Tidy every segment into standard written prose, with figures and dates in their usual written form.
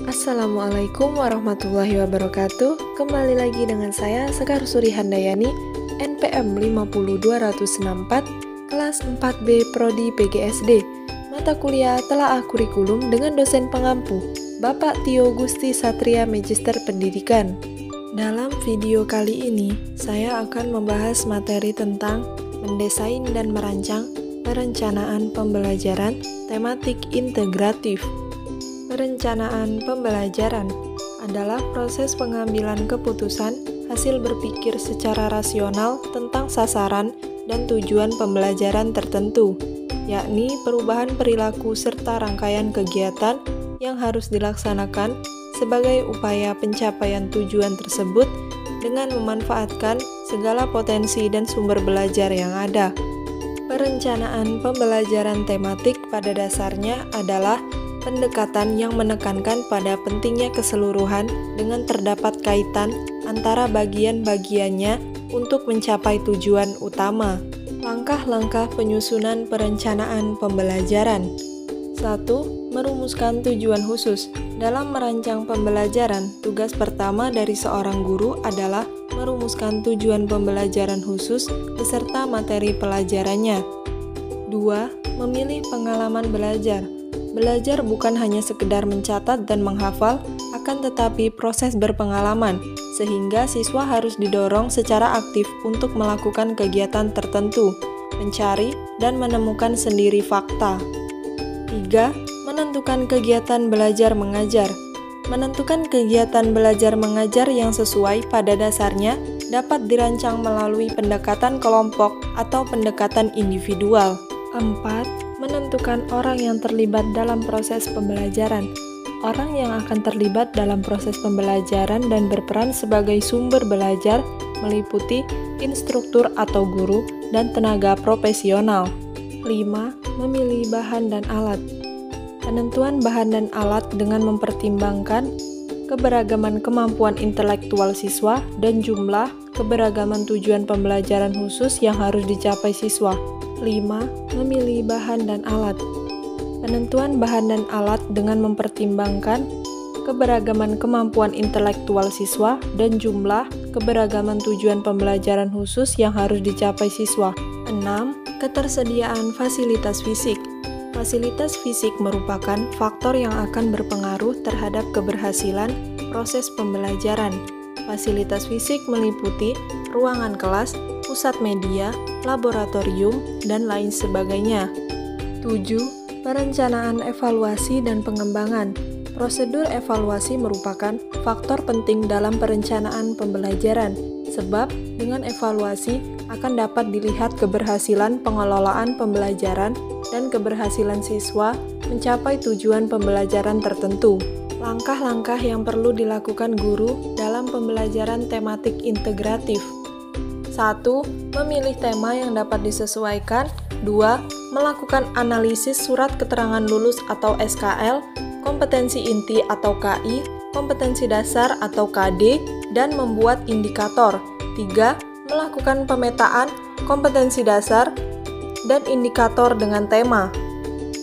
Assalamualaikum warahmatullahi wabarakatuh. Kembali lagi dengan saya Sekar Suri Handayani, NPM 50264, kelas 4B Prodi PGSD. Mata kuliah Telaah Kurikulum dengan dosen pengampu, Bapak Tio Gusti Satria Magister Pendidikan. Dalam video kali ini, saya akan membahas materi tentang mendesain dan merancang perencanaan pembelajaran tematik integratif. Perencanaan pembelajaran adalah proses pengambilan keputusan hasil berpikir secara rasional tentang sasaran dan tujuan pembelajaran tertentu, yakni perubahan perilaku serta rangkaian kegiatan yang harus dilaksanakan sebagai upaya pencapaian tujuan tersebut dengan memanfaatkan segala potensi dan sumber belajar yang ada. Perencanaan pembelajaran tematik pada dasarnya adalah pendekatan yang menekankan pada pentingnya keseluruhan dengan terdapat kaitan antara bagian-bagiannya untuk mencapai tujuan utama. Langkah-langkah penyusunan perencanaan pembelajaran. 1. Merumuskan tujuan khusus. Dalam merancang pembelajaran, tugas pertama dari seorang guru adalah merumuskan tujuan pembelajaran khusus beserta materi pelajarannya. 2. Memilih pengalaman belajar. Belajar bukan hanya sekedar mencatat dan menghafal, akan tetapi proses berpengalaman, sehingga siswa harus didorong secara aktif untuk melakukan kegiatan tertentu, mencari dan menemukan sendiri fakta. 3. Menentukan kegiatan belajar mengajar. Menentukan kegiatan belajar mengajar yang sesuai pada dasarnya dapat dirancang melalui pendekatan kelompok atau pendekatan individual. 4. Menentukan orang yang terlibat dalam proses pembelajaran. Orang yang akan terlibat dalam proses pembelajaran dan berperan sebagai sumber belajar meliputi instruktur atau guru dan tenaga profesional. 5. Memilih bahan dan alat. Penentuan bahan dan alat dengan mempertimbangkan keberagaman kemampuan intelektual siswa dan jumlah keberagaman tujuan pembelajaran khusus yang harus dicapai siswa. 5. Memilih bahan dan alat. Penentuan bahan dan alat dengan mempertimbangkan keberagaman kemampuan intelektual siswa dan jumlah keberagaman tujuan pembelajaran khusus yang harus dicapai siswa. 6. Ketersediaan fasilitas fisik. Fasilitas fisik merupakan faktor yang akan berpengaruh terhadap keberhasilan proses pembelajaran. Fasilitas fisik meliputi ruangan kelas, pusat media, laboratorium, dan lain sebagainya. 7. Perencanaan evaluasi dan pengembangan. Prosedur evaluasi merupakan faktor penting dalam perencanaan pembelajaran, sebab dengan evaluasi akan dapat dilihat keberhasilan pengelolaan pembelajaran dan keberhasilan siswa mencapai tujuan pembelajaran tertentu. Langkah-langkah yang perlu dilakukan guru dalam pembelajaran tematik integratif. 1. Memilih tema yang dapat disesuaikan. 2. Melakukan analisis surat keterangan lulus atau SKL, kompetensi inti atau KI, kompetensi dasar atau KD, dan membuat indikator. 3. Melakukan pemetaan kompetensi dasar dan indikator dengan tema.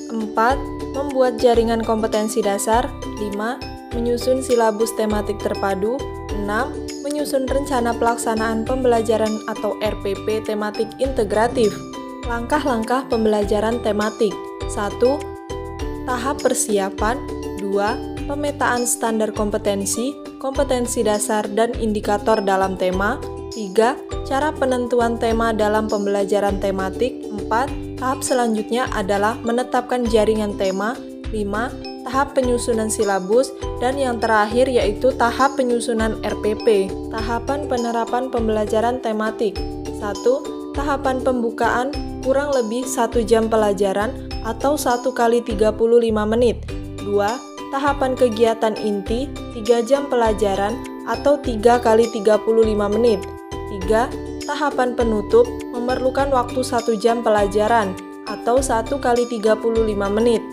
4. Membuat jaringan kompetensi dasar. 5. Menyusun silabus tematik terpadu. 6. Menyusun rencana pelaksanaan pembelajaran atau RPP tematik integratif. Langkah-langkah pembelajaran tematik. 1. Tahap persiapan. 2. Pemetaan standar kompetensi, kompetensi dasar dan indikator dalam tema. 3. Cara penentuan tema dalam pembelajaran tematik. 4. Tahap selanjutnya adalah menetapkan jaringan tema. 5. Tahap penyusunan silabus, dan yang terakhir yaitu tahap penyusunan RPP. Tahapan penerapan pembelajaran tematik. 1. Tahapan pembukaan kurang lebih 1 jam pelajaran atau 1 kali 35 menit. 2. Tahapan kegiatan inti 3 jam pelajaran atau 3 kali 35 menit. 3. Tahapan penutup memerlukan waktu 1 jam pelajaran atau 1 kali 35 menit.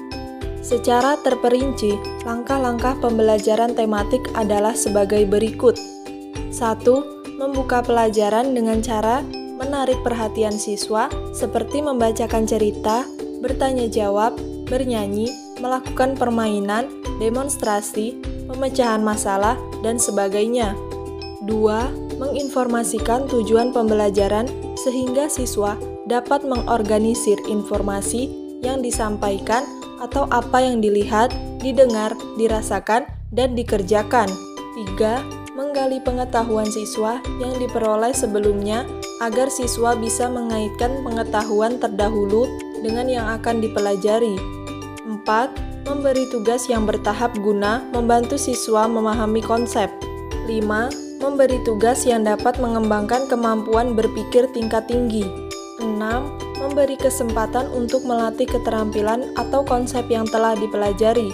Secara terperinci, langkah-langkah pembelajaran tematik adalah sebagai berikut. 1. Membuka pelajaran dengan cara menarik perhatian siswa seperti membacakan cerita, bertanya jawab, bernyanyi, melakukan permainan, demonstrasi, pemecahan masalah, dan sebagainya. 2. Menginformasikan tujuan pembelajaran sehingga siswa dapat mengorganisir informasi yang disampaikan atau apa yang dilihat, didengar, dirasakan, dan dikerjakan. 3. Menggali pengetahuan siswa yang diperoleh sebelumnya agar siswa bisa mengaitkan pengetahuan terdahulu dengan yang akan dipelajari. 4. Memberi tugas yang bertahap guna membantu siswa memahami konsep. 5. Memberi tugas yang dapat mengembangkan kemampuan berpikir tingkat tinggi. 6. Memberi kesempatan untuk melatih keterampilan atau konsep yang telah dipelajari.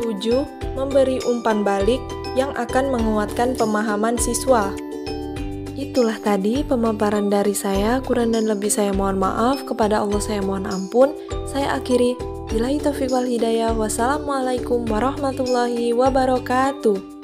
7. Memberi umpan balik yang akan menguatkan pemahaman siswa. Itulah tadi pemaparan dari saya, kurang dan lebih saya mohon maaf, kepada Allah saya mohon ampun. Saya akhiri, billahi taufiq wal hidayah, wassalamualaikum warahmatullahi wabarakatuh.